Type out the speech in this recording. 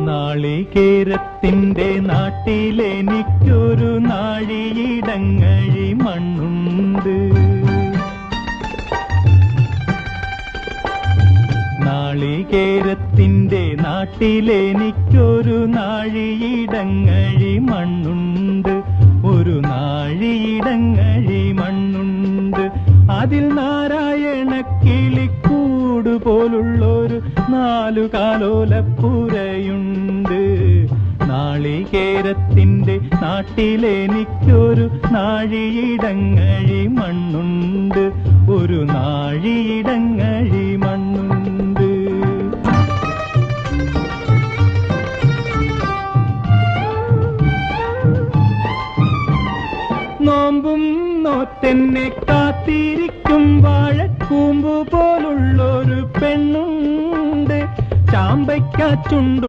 നാളികേരത്തിന്റെ നാട്ടിലെനിക്കൊരു നാഴിയിടങ്ങഴി മണ്ണുണ്ട്. നാളികേരത്തിന്റെ നാട്ടിലെനിക്കൊരു നാഴിയിടങ്ങഴി മണ്ണുണ്ട്. ഒരു നാഴിയിടങ്ങഴി മണ്ണുണ്ട്. അതിൽ നാരായണ കിളിക്കൂട് പോലുള്ളൊരു 4 കാലോലപ്പുരയുണ്ട്. നാളികേരത്തിന്റെ നാട്ടിലെനിക്കൊരു നാഴിയിടങ്ങഴി മണ്ണുണ്ട്. ഒരു നാഴിയിടങ്ങഴി മണ്ണുണ്ട്. നോമ്പും നോറ്റെന്നെ കാത്തിരിക്കും വാഴക്കൂമ്പു പോലുള്ളൊരു പെണ്ണുണ്ട്. ചാമ്പയ്ക്കാ ചുണ്ടു